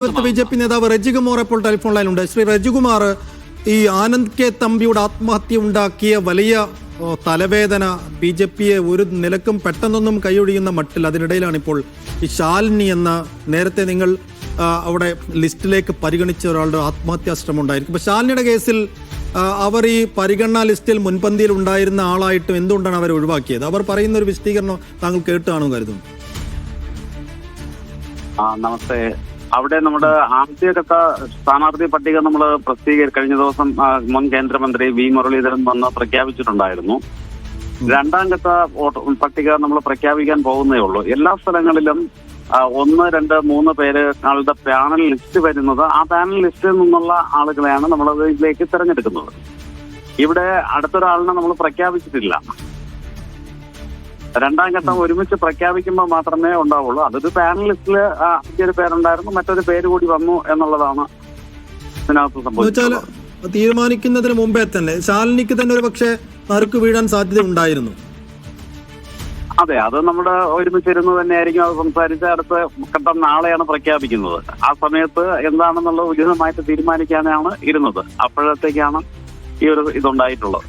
BJP നേതാവ് റജികുമാർ ഇപ്പോൾ telephone ലൈനുണ്ട്. Shri Rajikumar, ഈ ആനന്ദ് കെ തമ്പിയുടെ ആത്മഹത്യ ഉണ്ടാക്കിയ വലിയ തലവേദന ബി ജെ പിയെ ഒരു നിലക്കും പെട്ടെന്നൊന്നും കൈയൊഴിയുന്ന മട്ടിൽ, അതിനിടയിലാണ് ഇപ്പോൾ ഈ ശാലിനി എന്ന നേരത്തെ നിങ്ങൾ അവിടെ ലിസ്റ്റിലേക്ക് പരിഗണിച്ച ഒരാളുടെ ആത്മഹത്യാ ശ്രമം ഉണ്ടായിരിക്കും. ഇപ്പൊ ശാലിനിയുടെ കേസിൽ അവർ ഈ പരിഗണനാ ലിസ്റ്റിൽ മുൻപന്തിയിൽ ഉണ്ടായിരുന്ന ആളായിട്ടും എന്തുകൊണ്ടാണ് അവരെ ഒഴിവാക്കിയത്? അവർ പറയുന്ന ഒരു വിശദീകരണം താങ്കൾ കേട്ടാണെന്ന് കരുതുന്നു. നമസ്തേ. അവിടെ നമ്മുടെ ആദ്യഘട്ട സ്ഥാനാർത്ഥി പട്ടിക നമ്മൾ കഴിഞ്ഞ ദിവസം മുൻ കേന്ദ്രമന്ത്രി വി മുരളീധരൻ വന്ന് പ്രഖ്യാപിച്ചിട്ടുണ്ടായിരുന്നു. രണ്ടാം ഘട്ട പട്ടിക നമ്മൾ പ്രഖ്യാപിക്കാൻ പോകുന്നേ ഉള്ളൂ. എല്ലാ സ്ഥലങ്ങളിലും 1, 2, 3 പേരുകളുടെ പാനൽ ലിസ്റ്റ് വരുന്നത്, ആ പാനൽ ലിസ്റ്റിൽ നിന്നുള്ള ആളുകളെയാണ് നമ്മൾ ഇതിലേക്ക് തിരഞ്ഞെടുക്കുന്നത്. ഇവിടെ അടുത്തൊരാളിനെ നമ്മൾ പ്രഖ്യാപിച്ചിട്ടില്ല. രണ്ടാം ഘട്ടം ഒരുമിച്ച് പ്രഖ്യാപിക്കുമ്പോൾ മാത്രമേ ഉണ്ടാവുള്ളൂ. അതൊരു പാനൽ ലിസ്റ്റിൽ ആദ്യൊരു പേരുണ്ടായിരുന്നു, മറ്റൊരു പേര് കൂടി വന്നു എന്നുള്ളതാണ് ഇതിനകത്ത് സംഭവിച്ചത്. തീരുമാനിക്കുന്നതിന് മുമ്പേ തന്നെ ശാലിനിക്ക് തന്നെ ഒരു പക്ഷേ നറുക്ക് വീഴാൻ സാധ്യത ഉണ്ടായിരുന്നു. അതെ, അത് നമ്മുടെ ഒരുമിച്ചിരുന്ന് തന്നെയായിരിക്കും അത് സംസാരിച്ച് അടുത്ത ഘട്ടം നാളെയാണ് പ്രഖ്യാപിക്കുന്നത്. ആ സമയത്ത് എന്താണെന്നുള്ളത് ഉചിതമായിട്ട് തീരുമാനിക്കാനാണ് ഇരുന്നത്. അപ്പോഴത്തേക്കാണ് ഈ ഒരു ഇതുണ്ടായിട്ടുള്ളത്.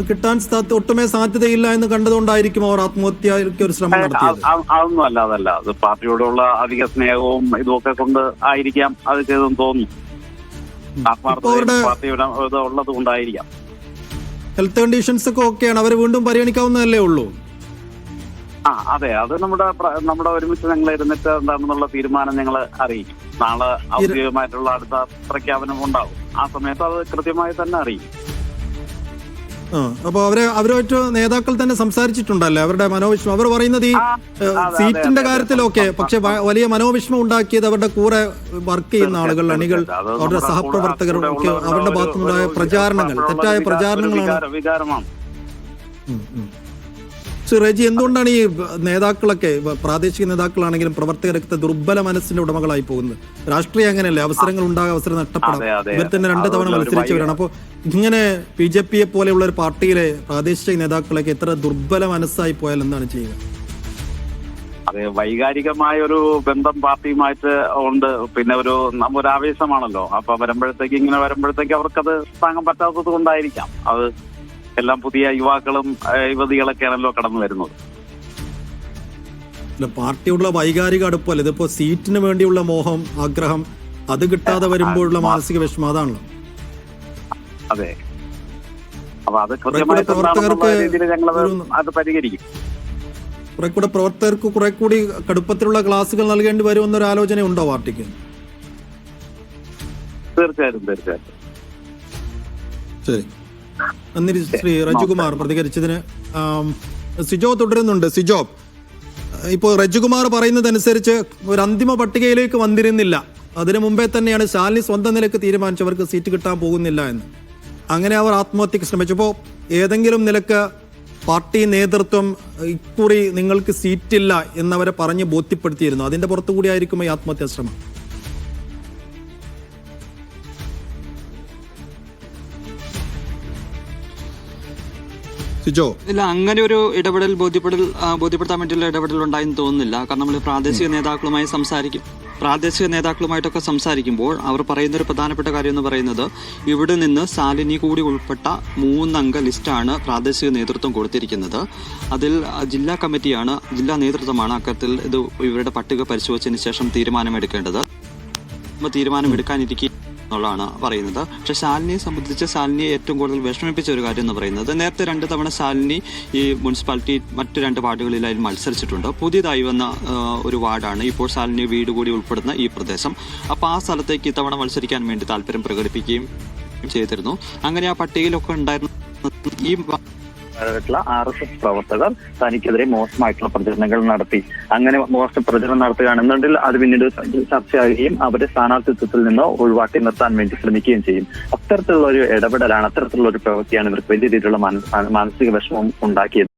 കിട്ടാൻ ഒട്ടുമേ സാധ്യതയില്ല എന്ന് കണ്ടതുകൊണ്ടായിരിക്കും അവർ ആത്മഹത്യക്ക് ഒരു ശ്രമം നടത്തിയത്. അതൊന്നും അതല്ല. അത് പാർട്ടിയോടുള്ള അധിക സ്നേഹവും ഇതുമൊക്കെ കൊണ്ട് ആയിരിക്കാം അത് ചെയ്തെന്ന് തോന്നുന്നു. ആത്മാർത്ഥത പാർട്ടിയുടെ ഉള്ളത് കൊണ്ടായിരിക്കാം. ഹെൽത്ത് കണ്ടീഷൻസ് ഒക്കെ ഓക്കെയാണ്, അവർ വീണ്ടും പരിഗണിക്കാവുന്നതല്ലേ ഉള്ളൂ. അതെ, അത് നമ്മുടെ ഒരുമിച്ച് ഞങ്ങൾ ഇരുന്നിട്ട് എന്താണെന്നുള്ള തീരുമാനം ഞങ്ങൾ അറിയിക്കും. നാളെ ഔദ്യോഗികമായിട്ടുള്ള അടുത്ത പ്രഖ്യാപനം ഉണ്ടാവും. ആ സമയത്ത് അത് കൃത്യമായി തന്നെ അറിയിക്കും. അപ്പൊ അവരുമായിട്ട് നേതാക്കൾ തന്നെ സംസാരിച്ചിട്ടുണ്ടല്ലേ? അവരുടെ മനോവിഷമം അവർ പറയുന്നത് ഈ സീറ്റിന്റെ കാര്യത്തിലൊക്കെ, പക്ഷെ വലിയ മനോവിഷമം ഉണ്ടാക്കിയത് അവരുടെ കൂടെ വർക്ക് ചെയ്യുന്ന ആളുകൾ, അണികൾ, അവരുടെ സഹപ്രവർത്തകർ ഒക്കെ അവരുടെ ഭാഗത്തുനിന്നുണ്ടായ പ്രചാരണങ്ങൾ, തെറ്റായ പ്രചാരണങ്ങളാണ്. റജി, എന്തുകൊണ്ടാണ് ഈ നേതാക്കളൊക്കെ, പ്രാദേശിക നേതാക്കളാണെങ്കിലും പ്രവർത്തകരൊക്കെ ദുർബല മനസ്സിന്റെ ഉടമകളായി പോകുന്നത്? രാഷ്ട്രീയം അങ്ങനെയല്ലേ, അവസരങ്ങൾ ഉണ്ടാകാൻ അവസരം നഷ്ടപ്പെടാം. ഇവർ തന്നെ 2 തവണ മത്സരിച്ചവരാണ്. അപ്പോൾ ഇങ്ങനെ BJP പോലെയുള്ള ഒരു പാർട്ടിയിലെ പ്രാദേശിക നേതാക്കളൊക്കെ എത്ര ദുർബല മനസ്സായി പോയാൽ എന്താണ് ചെയ്യുക? അതെ, വൈകാരികമായ ഒരു ബന്ധം പാർട്ടിയുമായിട്ട് ഉണ്ട്. പിന്നെ ഒരു ആവേശമാണല്ലോ. അപ്പൊ ഇങ്ങനെ വരുമ്പോഴത്തേക്ക് അവർക്കത് താങ്ങാൻ പറ്റാത്തത് കൊണ്ടായിരിക്കാം. അത് എല്ലാം പുതിയ യുവാക്കളും യുവതികളൊക്കെയാണല്ലോ കടന്നു വരുന്നത്. പാർട്ടിയുള്ള വൈകാരിക അടുപ്പല്ല, ഇതിപ്പോ സീറ്റിന് വേണ്ടിയുള്ള മോഹം, ആഗ്രഹം, അത് കിട്ടാതെ വരുമ്പോഴുള്ള മാനസിക വിഷമം, അതാണല്ലോ. അതെ, അപ്പൊ അത് പ്രവർത്തകർക്ക് അത് പരിഹരിക്കും. കുറെ കൂടെ പ്രവർത്തകർക്ക് കുറെ കൂടി കടുപ്പത്തിലുള്ള ക്ലാസുകൾ നൽകേണ്ടി വരുമെന്നൊരു ആലോചന ഉണ്ടോ പാർട്ടിക്ക്? തീർച്ചയായിട്ടും. ശരി, നന്ദി ശ്രീ റജികുമാർ പ്രതികരിച്ചതിന്. സിജോ തുടരുന്നുണ്ട്. സിജോ, ഇപ്പോൾ റജികുമാർ പറയുന്നതനുസരിച്ച് ഒരു അന്തിമ പട്ടികയിലേക്ക് വന്നിരുന്നില്ല, അതിനു മുമ്പേ തന്നെയാണ് ശാലിനി സ്വന്തം നിലക്ക് തീരുമാനിച്ചവർക്ക് സീറ്റ് കിട്ടാൻ പോകുന്നില്ല എന്ന്. അങ്ങനെ അവർ ആത്മഹത്യക്ക് ശ്രമിച്ചപ്പോൾ ഏതെങ്കിലും നിലക്ക് പാർട്ടി നേതൃത്വം ഇക്കുറി നിങ്ങൾക്ക് സീറ്റില്ല എന്നവരെ പറഞ്ഞ് ബോധ്യപ്പെടുത്തിയിരുന്നു. അതിന്റെ പുറത്തുകൂടി ആയിരിക്കും ഈ ആത്മഹത്യാ ശ്രമം. ഇല്ല, അങ്ങനെ ഒരു ബോധ്യപ്പെടുത്താൻ വേണ്ടിയുള്ള ഇടപെടൽ ഉണ്ടായെന്ന് തോന്നുന്നില്ല. കാരണം നമ്മൾ പ്രാദേശിക നേതാക്കളുമായിട്ടൊക്കെ സംസാരിക്കുമ്പോൾ അവർ പറയുന്ന ഒരു പ്രധാനപ്പെട്ട കാര്യം എന്ന് പറയുന്നത്, ഇവിടെ നിന്ന് ശാലിനി കൂടി ഉൾപ്പെട്ട 3 അംഗ ലിസ്റ്റാണ് പ്രാദേശിക നേതൃത്വം കൊടുത്തിരിക്കുന്നത്. അതിൽ ജില്ലാ നേതൃത്വമാണ് അക്കാര്യത്തിൽ ഇത് ഇവരുടെ പട്ടിക പരിശോധിച്ചതിന് ശേഷം തീരുമാനമെടുക്കേണ്ടത്. തീരുമാനമെടുക്കാനിരിക്കുക എന്നുള്ളതാണ് പറയുന്നത്. പക്ഷെ ശാലിനിയെ സംബന്ധിച്ച് ശാലിനിയെ ഏറ്റവും കൂടുതൽ വിഷമിപ്പിച്ച ഒരു കാര്യം എന്ന് പറയുന്നത്, നേരത്തെ 2 തവണ ശാലിനി ഈ മുനിസിപ്പാലിറ്റി മറ്റ് 2 വാർഡുകളിലായി മത്സരിച്ചിട്ടുണ്ട്. പുതിയതായി വന്ന ഒരു വാർഡാണ് ഇപ്പോൾ ശാലിനി വീട് കൂടി ഉൾപ്പെടുന്ന ഈ പ്രദേശം. അപ്പോൾ ആ സ്ഥലത്തേക്ക് ഇത്തവണ മത്സരിക്കാൻ വേണ്ടി താല്പര്യം പ്രകടിപ്പിക്കുകയും ചെയ്തിരുന്നു. അങ്ങനെ ആ പട്ടികയിലൊക്കെ ഉണ്ടായിരുന്ന ഈ RSS പ്രവർത്തകർ തനിക്കെതിരെ മോശമായിട്ടുള്ള പ്രചരണങ്ങൾ നടത്തി. അങ്ങനെ മോശം പ്രചരണം നടത്തുകയാണെന്നുണ്ടെങ്കിൽ അത് പിന്നീട് ചർച്ചയാകുകയും അവരെ സ്ഥാനാർത്ഥിത്വത്തിൽ നിന്ന് ഒഴിവാക്കി നിർത്താൻ വേണ്ടി ശ്രമിക്കുകയും ചെയ്യും. അത്തരത്തിലുള്ള ഒരു ഇടപെടലാണ്, അത്തരത്തിലുള്ള ഒരു പ്രവൃത്തിയാണ് ഇവർക്ക് വലിയ രീതിയിലുള്ള മാനസിക വിഷമം ഉണ്ടാക്കിയത്.